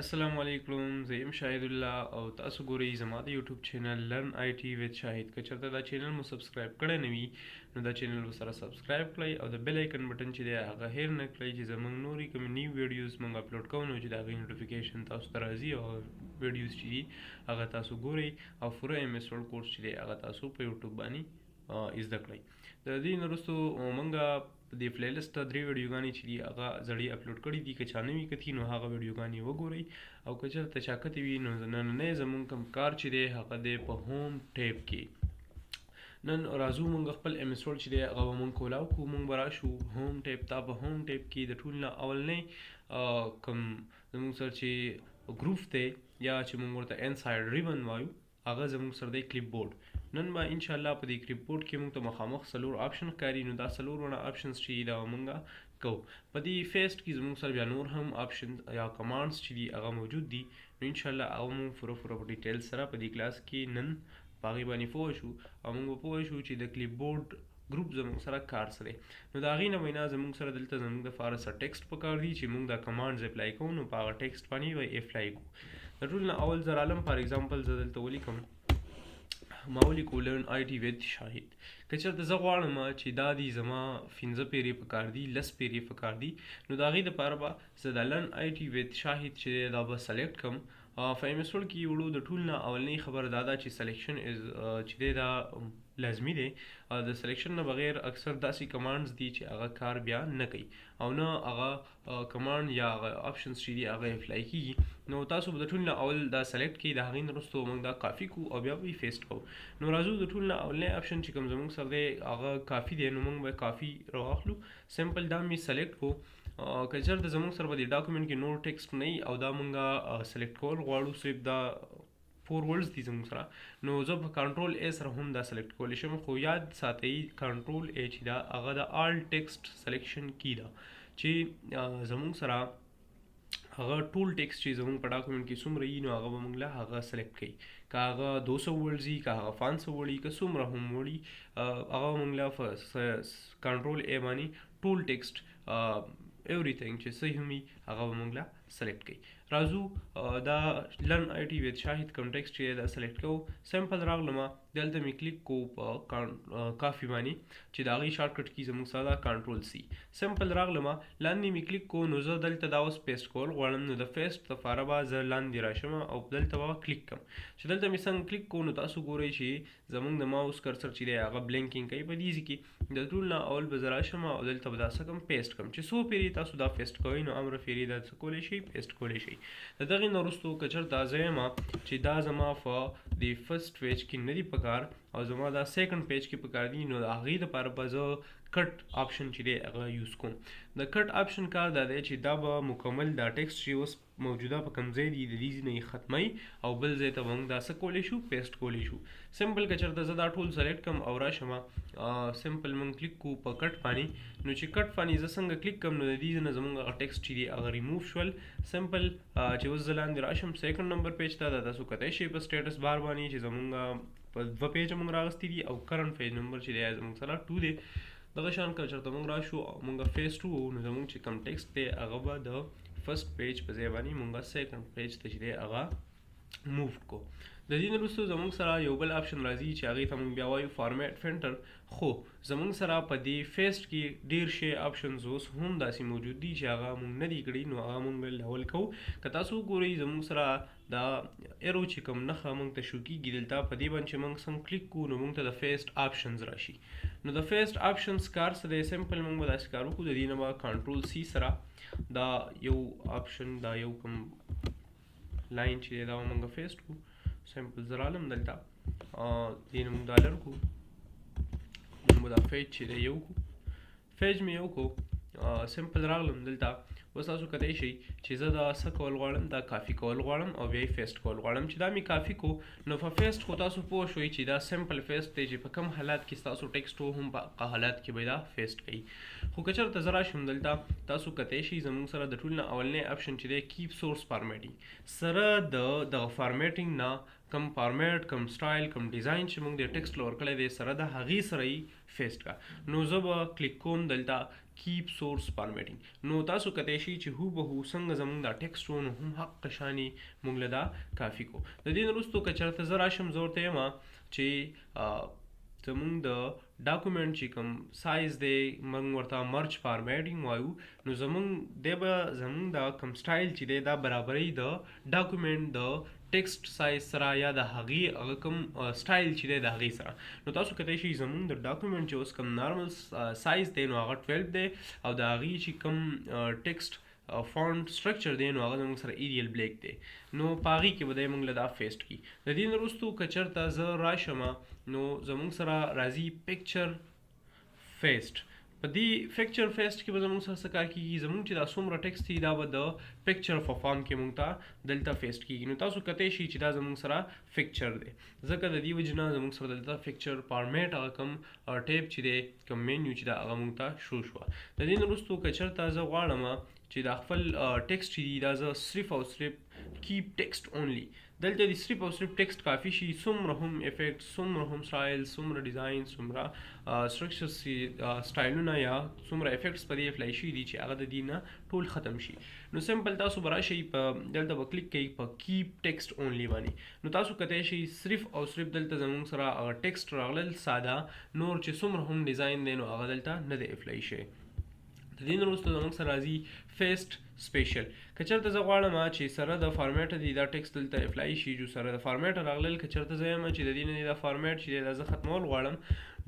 السلام علیکم، زه یم شاهد الله او تاسو ګورئ زما د یوټیوب چینل لرن آی ټي وذ شاهد. که چېرته دا چینل مو سبسکرایب کړی نه وي نو دا چینل ورسره سبسکرایب کړئ او د بیل آیکن بټن چې دی هغه هیر نه کړئ چې زموږ نورې کومې نیو ویډیوز موږ اپلوډ کوو نو چې د هغې نوټیفیکیشن تاسو ته راځي او ویډیوز چې دي هغه تاسو ګورئ او پوره ایم ایس ورډ کورس چې دی هغه تاسو په یوټیوب باندې زده کړئ. د دې نه وروستو موږ د پلی لیست درې ویډیوګانې چې دي هغه زړې اپلوډ کړي دي. که چا نه وي کتي نو هغه ویډیوګانې وګورئ او که چېرته چا کتې وي نو نننی زموږ کوم کار چې دی هغه دی په هوم ټیب کې. نن راځو موږ خپل ایم ایس ورډ چې دی هغه به موږ کولاو کړو. موږ به راشو هوم ټیب ته. په هوم ټیب کې د ټول نه اولنی کوم زموږ سره چې ګروپ دی یا چې موږ ورته انساید ریبن وایو هغه زموږ سره دی کلپ بورډ. نن به انشاءالله په دې کلپ بورډ کې موږ ته مخامخ څلور آپشن ښکاري نو دا څلور ونه آپشنز چې دا موږ کوو. په دې فیسټ کې زموږ سره بیا نور هم آپشن یا کمانډز چې دي هغه موجود دي نو انشاءالله هغه موږ پوره په ډیټیل سره په دې کلاس کې نن په هغې باندې پوه شو او موږ به پوه شو چې د کلپ بورډ ګروپ زموږ سره کار سره نو د هغې نه وینا زموږ سره دلته زموږ دپاره څه ټیکسټ پکار دي چې موږ دا کمانډز اپلای کوو نو په هغه ټیکسټ باندې به اپلای کوو. د ټول نه اول زر عالم فار ایگزامپل زه دلته ولیکم ما ولیکو لرن آی ټي وذ شاهد. که چېرته زه غواړم چې دا دي زما 15 پیرې پکار دي 10 پیرې پکار دي نو د هغې دپاره به زه د لرن آی ټي وذ شاهد چې دا به سلیکټ کړم. په ایم ایس ورډ کې وړو د ټول نه اولنۍ خبره دا ده چې سلیکشن چې دی دا لازمي دی. د سلیکشن نه بغیر اکثر داسې کمانډز دي چې هغه کار بیا نه کوي او نه هغه کمانډ یا هغه آپشنز چې دي هغه اپلای کېږي. نو تاسو به د ټول نه اول دا سلیکټ کړئ. د هغې نه وروستو موږ دا کافي کوو او بیا به یې فیسټ کوو. نو راځو د ټول نه اولنی آپشن چې کوم زموږ سره دی هغه کافي دی نو موږ به کافي راواخلو. سمپل دا مې سلیکټ کړو. که چېرته زموږ سره به د ډاکومنټ کې نور ټیکسټ نه وي او دا موږ سلیکټ کول غواړو صرف دا 4 ورډز دي زموږ سره نو زه په کنټرول ای سره هم دا سلیکټ کولی شم. خو یاد ساتئ کنټرول ای چې دا هغه د آل ټیکسټ سلیکشن کی ده چې زموږ سره هغه ټول ټیکسټ چې زموږ په ډاکومنټ کې څومره وي نو هغه به موږ له هغه سلیکټ کوي. که هغه 200 ورډز وي که هغه 500 وړي که څومره هم وړي هغه موږ له کنټرول ای باندې ټول ټیکسټ everything چې صحیح هم وي هغه به موږ له سلیکټ کوي. راځو دا لرن آی ټي وذ شاهد کوم ټیکسټ چې دا سلیکټ کوو. سمپل راغلم دلته مې کلیک کوو په کافي باندې چې د هغې شارټکټ کې زموږ سره ده کنټرول سی. سمپل راغلم لاندې مې کلیک کوو نو زه دلته دا اوس پیسټ کول غواړم نو د پیسټ دپاره به زه لاندې راشم او دلته به کلیک کړم. چې دلته مې څنګه کلیک کوو نو تاسو ګورئ چې زموږ د ماوس کرسر چې دی هغه بلینکینګ کوي. په دې ځای کې د ټول نه اول به زه راشم او دلته به دا څه کړم پیسټ کړم. چې څو پیرې تاسو دا پیسټ کوئ نو امر پیرې دا څه کولی شئ پیسټ کولی شئ. د دغې نه وروستو که چېرته زه یم چې دا زما په د فرست پیج کې نه دي پکار او زما دا سیکنډ پیج کې پکار دي نو د هغې دپاره به زه کټ آپشن چې دی هغه یوز کوم. د کټ آپشن کار دا دی چې دا به مکمل دا ټیکسټ چې اوس موجوده په کوم ځای دي د دې نه یې ختموي او بل ځای ته به موږ دا څه کولی شو پیسټ کولی شو. سمپل که چېرته زه دا ټول سلیکټ کړم او راشم سمپل موږ کلیک کوو په کټ باندې نو چې کټ باندې زه څنګه کلیک کړم نو د دې نه زموږ هغه ټیکسټ چې دی هغه ریموف شول. سمپل چې اوس زه لاندې راشم سیکنډ نمبر پیج ته دا تاسو کتی شئ په سټیټس بار باندې چې زموږ په 2 پیجه موږ راغستی دي او کرنټ پیج نمبر چې دی زموږ سره 2 دی. دغه شان که چېرته موږ راشو او موږ فیس 2 نو زموږ چې کوم ټیکسټ دی هغه به د فرست پیج په ځای باندې موږ سیکنډ پیج ته چې دی هغه موف کو. د دې نه وروستو زموږ سره یو بل آپشن راځي چې هغې ته موږ بیا وایو فارمیټ فنټر. خو زموږ سره په دې فیسټ کې ډېر شی آپشنز اوس هم داسې موجود دي چې هغه موږ نه دي کړي نو هغه موږ لول کوو. که تاسو وګورئ زموږ سره دا ایرو چې کوم نښه موږ ته شو کېږي دلته په دې باندې چې موږ څنګه کلیک کوو نو موږ ته د فیسټ آپشنز راشي. نو د فیسټ آپشنز کار څه دی سمپل موږ به داسې کار وکړو. د دې نه به کنټرول سی سره دا یو آپشن دا یو کوم لاین چې دی دا به موږ فیسټ کړو. سمپل زه رالم دلته دې نه موږ دا لر کړو موږ به دا فیج چې دی یو کړو. فیج مې یو کړو سمپل راغلم دلته اوس تاسو کتی شئ چې زه دا څه کول غواړم دا کافي کول غواړم او بیا یې فیسټ کول غواړم. چې دا مې کافي کو نو په فیسټ خو تاسو پوه شئ چې دا سمپل فیسټ دی چې په کوم حالات کې ستاسو ټیکسټ هم په هغه حالات کې به دا فیسټ کوي. خو که چېرته زه راشم دلته تاسو کتی شئ زموږ سره د ټول نه اولنی آپشن چې دی کیپ سورس فارمیټینګ سره د دغه فارمیټینګ نه کم فارمیټ کم سټایل کم ډیزاین چې موږ د ټیکسټ لور کړی دی سره د هغې سره یې فیسټ کا. نو زه به کلیک کوم دلته کیپ سورس فارمیټینګ. نو تاسو کتای شي چې هوبهو څنګه زمونږ دا ټیکسټ و نو هم حق شانې مونږ له دا کافي کو. د دې نه وروستو که چېرته زه راشم زه ورته یم چې زمونږ د ډاکومنټ چې کوم سایز دی موږ ورته مرج فارمیټینګ وایو. نو زمونږ دی به زمونږ دا کوم سټایل چې دی دا برابرۍ د ډاکومنټ د ټیکسټ سایز سره یا د هغې هغه کوم سټایل چې دی د هغې سره. نو تاسو کتای شي زمونږ د ډاکومنټ چې اوس کوم نارمل سایز دی نو هغه 12 دی او د هغې چې کوم ټیکسټ فونټ سټرکچر دی نو هغه زموږ سره ایریل بلیک دی. نو په هغې کې به دی موږ له دا فیسټ کي. د دې نه وروستو که چېرته زه راشم نو زموږ سره راځي پکچر فیسټ. په دې پکچر فیسټ کې به زموږ سره څه کار کېږي زموږ چې دا څومره ټیکسټ دي دا به د پکچر په فارم کې موږ ته دلته فیسټ کېږي. نو تاسو کتای شي چې دا زموږ سره پکچر دی ځکه د دې وجې نه زموږ سره دلته پکچر فارمیټ هغه کوم ټیپ چې دی کوم مینیو چې دا هغه موږ ته شو شوه. د دې نه وروستو که چېرته زه غواړم چې دا خپل ټیکسټ چې دی دا زه صرف او صرف کیپ ټیکسټ اونلی دلته د صرف او صرف ټیکسټ کافي شي څومره هم افیکټ څومره هم سټایل څومره ډیزاین څومره سټرکچر سټایلونه یا څومره افیکټس په دې اپلای شي دي چې هغه د دې نه ټول ختم شي. نو سمپل تاسو به راشئ په دلته به کلیک کوئ په کیپ ټیکسټ اونلی باندې. نو تاسو کتای شي صرف او صرف دلته زموږ سره هغه ټیکسټ راغلل ساده نور چې څومره هم ډیزاین دی نو هغه دلته نه دی اپلای شوی. د دې نه وروسته زموږ سره راځي فیسټ سپیشل. که چېرته زه غواړم چې سره د فارمیټه دی دا ټیکسټ دلته اپلای شي جو سره د فارمیټه راغلل که چېرته زه یم چې د دې نه دا فارمیټ چې دی دا زه ختمول غواړم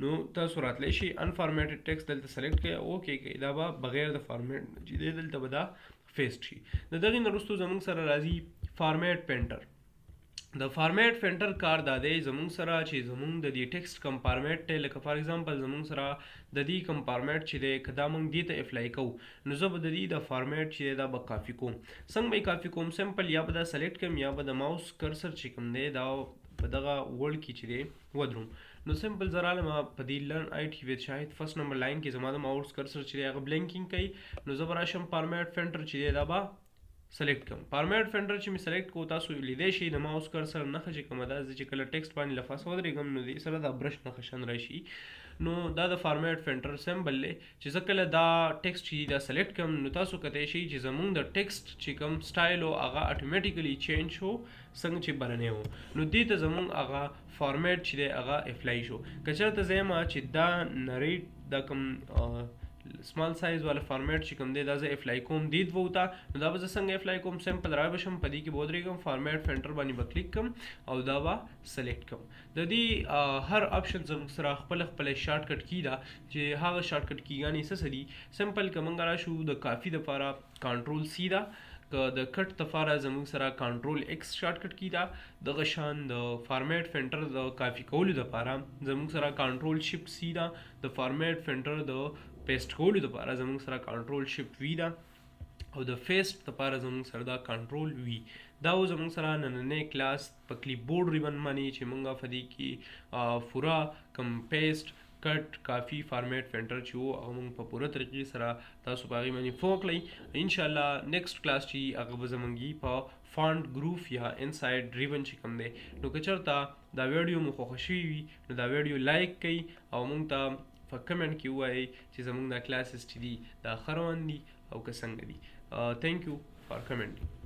نو تاسو راتلی شي انفارمیټډ ټیکسټ دلته سلیکټ کړئ اوکې کړئ دا به بغیر د فارمیټ چې دی دلته به دا فیسټ شي. د دغې نه وروستو زموږ سره راځي فارمیټ پینټر. د فارمیټ فینټر کار دا دی زموږ سره چې زموږ د دې ټیکسټ کوم فارمیټ دی لکه فار ایگزامپل زموږ سره د دې کوم فارمیټ چې دی که دا موږ دې ته اپلای کوو نو زه به د دې د فارمیټ چې دی دا به کافي کوم. څنګه به یې کافي کوم سمپل یا به دا سلیکټ کوم یا به د ماوس کرسر چې کوم دی دا په دغه وړ کې چې دی ودروم. نو سمپل زه رالم په دې لرن آی ټي ویت شاهد فرست نمبر لاین کې زما د ماوس کرسر چې دی هغه بلینکینګ کوي نو زه به راشم فارمیټ فینټر چې دی دا به سلیکټ کوم. فارمیټ فینټر چې مې سلیکټ کو تاسو لیدای شئ د ماوس کرسر نښه چې کومه ده زه چې کله ټیکسټ باندې لفظ ودرېږم نو دې سره دا برش نښه شان راشي. نو دا د فارمیټ فینټر سمبل دی چې زه کله دا ټیکسټ چې دا سلیکټ کوم نو تاسو کتای شئ چې زموږ د ټیکسټ چې کوم سټایل و هغه اټومیټیکلی چینج شو څنګه چې برنی و نو دې ته زموږ هغه فارمیټ چې دی هغه اپلای شو. که چېرته زه یم چې دا نریټ دا کوم سمال سایز والا فارمیټ چې کوم دی دا زه اپلای کوم دې دوو ته نو دا به زه څنګه اپلای کوم سمپل را به شم په دې کې به ودرېږم فارمیټ فینټر باندې به کلیک کوم او دا به سلیکټ کوم. د دې هر آپشن زموږ سره خپل خپل شارټ کټ کی ده چې هغه شارټ کټ کیګانې څه دي سمپل که موږ راشو د کافي دپاره کنټرول سی ده که د کټ دپاره زموږ سره کنټرول ایکس شارټ کټ کی ده دغه شان د فارمیټ فینټر د کافي کولو دپاره زموږ سره کنټرول شفټ سی ده د فارمیټ فینټر د پیسټ کولو دپاره زموږ سره کنټرول شفټ وي ده او د فیسټ دپاره زموږ سره دا کنټرول وي. دا و زموږ سره نننی کلاس په کلیپ بورډ ریبن باندې چې موږ په دې کې پوره کوم پیسټ کټ کافي فارمیټ فینټر چې و هغه موږ په پوره طریقې سره تاسو په هغې باندې پوه کړئ. انشاءالله نیکسټ کلاس چې هغه به زموږ په فانټ ګروف یا انسایډ ریبن چې کوم دی نو که چېرته دا ویډیو مو خوښه شوي وي نو دا ویډیو لایک کړئ او موږ ته په کمنټ کې ووایئ چې زموږ دا کلاسز چې دي دا ښه روان دي او که څنګه دي. تھینک یو فار کمنټینګ.